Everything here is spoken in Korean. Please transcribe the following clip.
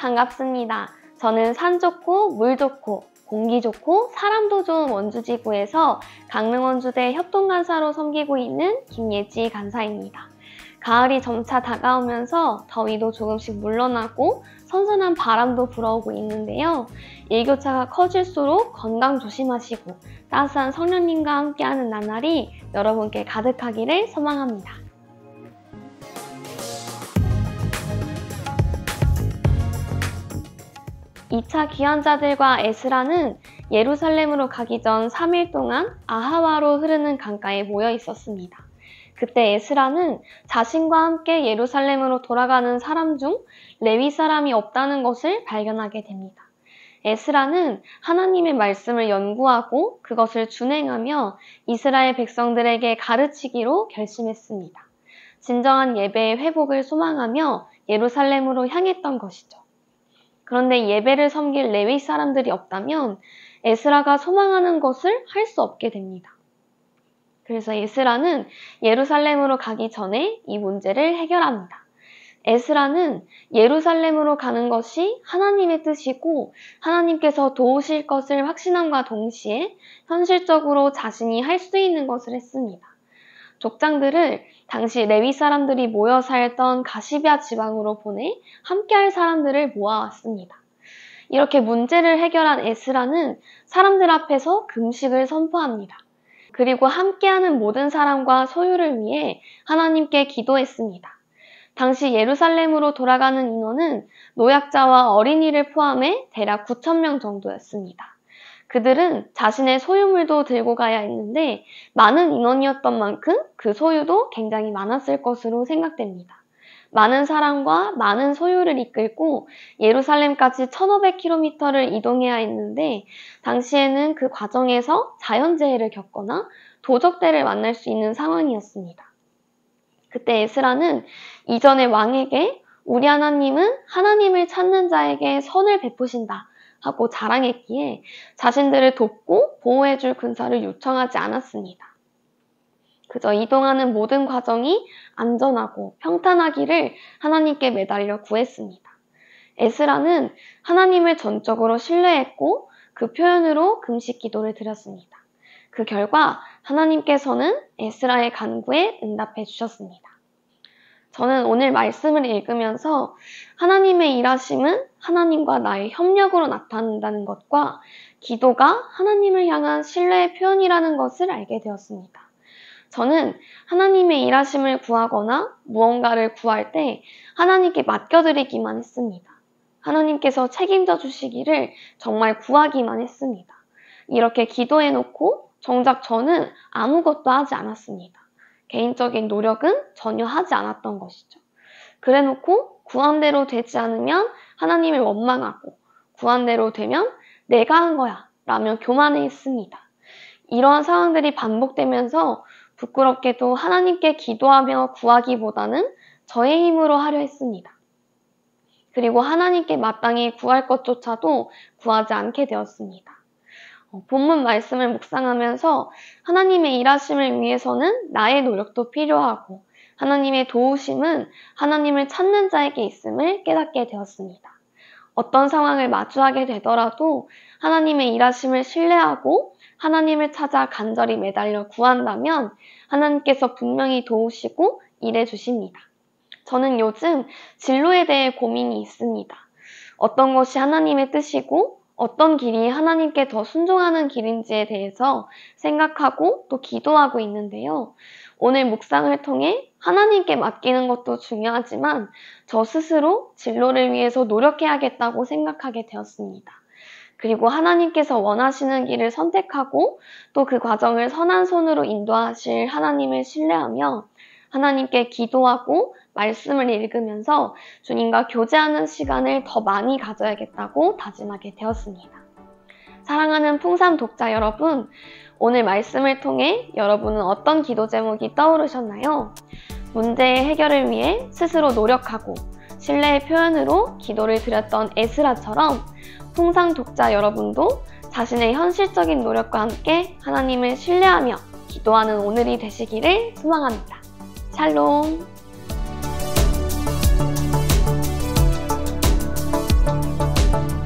반갑습니다. 저는 산 좋고 물 좋고 공기 좋고 사람도 좋은 원주지구에서 강릉원주대 협동간사로 섬기고 있는 김예지 간사입니다. 가을이 점차 다가오면서 더위도 조금씩 물러나고 선선한 바람도 불어오고 있는데요. 일교차가 커질수록 건강 조심하시고 따스한 성령님과 함께하는 나날이 여러분께 가득하기를 소망합니다. (2차) 귀환자들과 에스라는 예루살렘으로 가기 전 3일 동안 아하와로 흐르는 강가에 모여 있었습니다. 그때 에스라는 자신과 함께 예루살렘으로 돌아가는 사람 중 레위 사람이 없다는 것을 발견하게 됩니다. 에스라는 하나님의 말씀을 연구하고 그것을 준행하며 이스라엘 백성들에게 가르치기로 결심했습니다. 진정한 예배의 회복을 소망하며 예루살렘으로 향했던 것이죠. 그런데 예배를 섬길 레위 사람들이 없다면 에스라가 소망하는 것을 할 수 없게 됩니다. 그래서 에스라는 예루살렘으로 가기 전에 이 문제를 해결합니다. 에스라는 예루살렘으로 가는 것이 하나님의 뜻이고 하나님께서 도우실 것을 확신함과 동시에 현실적으로 자신이 할 수 있는 것을 했습니다. 족장들을 당시 레위 사람들이 모여 살던 가시비아 지방으로 보내 함께할 사람들을 모아왔습니다. 이렇게 문제를 해결한 에스라는 사람들 앞에서 금식을 선포합니다. 그리고 함께하는 모든 사람과 소유를 위해 하나님께 기도했습니다. 당시 예루살렘으로 돌아가는 인원은 노약자와 어린이를 포함해 대략 9,000명 정도였습니다. 그들은 자신의 소유물도 들고 가야 했는데 많은 인원이었던 만큼 그 소유도 굉장히 많았을 것으로 생각됩니다. 많은 사람과 많은 소유를 이끌고 예루살렘까지 1500km를 이동해야 했는데 당시에는 그 과정에서 자연재해를 겪거나 도적대를 만날 수 있는 상황이었습니다. 그때 에스라는 이전의 왕에게 우리 하나님은 하나님을 찾는 자에게 선을 베푸신다 하고 자랑했기에 자신들을 돕고 보호해줄 군사를 요청하지 않았습니다. 그저 이동하는 모든 과정이 안전하고 평탄하기를 하나님께 매달려 구했습니다. 에스라는 하나님을 전적으로 신뢰했고 그 표현으로 금식 기도를 드렸습니다. 그 결과 하나님께서는 에스라의 간구에 응답해 주셨습니다. 저는 오늘 말씀을 읽으면서 하나님의 일하심은 하나님과 나의 협력으로 나타난다는 것과 기도가 하나님을 향한 신뢰의 표현이라는 것을 알게 되었습니다. 저는 하나님의 일하심을 구하거나 무언가를 구할 때 하나님께 맡겨드리기만 했습니다. 하나님께서 책임져 주시기를 정말 구하기만 했습니다. 이렇게 기도해놓고 정작 저는 아무것도 하지 않았습니다. 개인적인 노력은 전혀 하지 않았던 것이죠. 그래놓고 구한 대로 되지 않으면 하나님을 원망하고 구한 대로 되면 내가 한 거야 라며 교만해했습니다. 이러한 상황들이 반복되면서 부끄럽게도 하나님께 기도하며 구하기보다는 저의 힘으로 하려 했습니다. 그리고 하나님께 마땅히 구할 것조차도 구하지 않게 되었습니다. 본문 말씀을 묵상하면서 하나님의 일하심을 위해서는 나의 노력도 필요하고 하나님의 도우심은 하나님을 찾는 자에게 있음을 깨닫게 되었습니다. 어떤 상황을 마주하게 되더라도 하나님의 일하심을 신뢰하고 하나님을 찾아 간절히 매달려 구한다면 하나님께서 분명히 도우시고 일해 주십니다. 저는 요즘 진로에 대해 고민이 있습니다. 어떤 것이 하나님의 뜻이고 어떤 길이 하나님께 더 순종하는 길인지에 대해서 생각하고 또 기도하고 있는데요. 오늘 묵상을 통해 하나님께 맡기는 것도 중요하지만 저 스스로 진로를 위해서 노력해야겠다고 생각하게 되었습니다. 그리고 하나님께서 원하시는 길을 선택하고 또 그 과정을 선한 손으로 인도하실 하나님을 신뢰하며 하나님께 기도하고 말씀을 읽으면서 주님과 교제하는 시간을 더 많이 가져야겠다고 다짐하게 되었습니다. 사랑하는 풍삼 독자 여러분, 오늘 말씀을 통해 여러분은 어떤 기도 제목이 떠오르셨나요? 문제의 해결을 위해 스스로 노력하고 신뢰의 표현으로 기도를 드렸던 에스라처럼 풍삼 독자 여러분도 자신의 현실적인 노력과 함께 하나님을 신뢰하며 기도하는 오늘이 되시기를 소망합니다. 샬롬.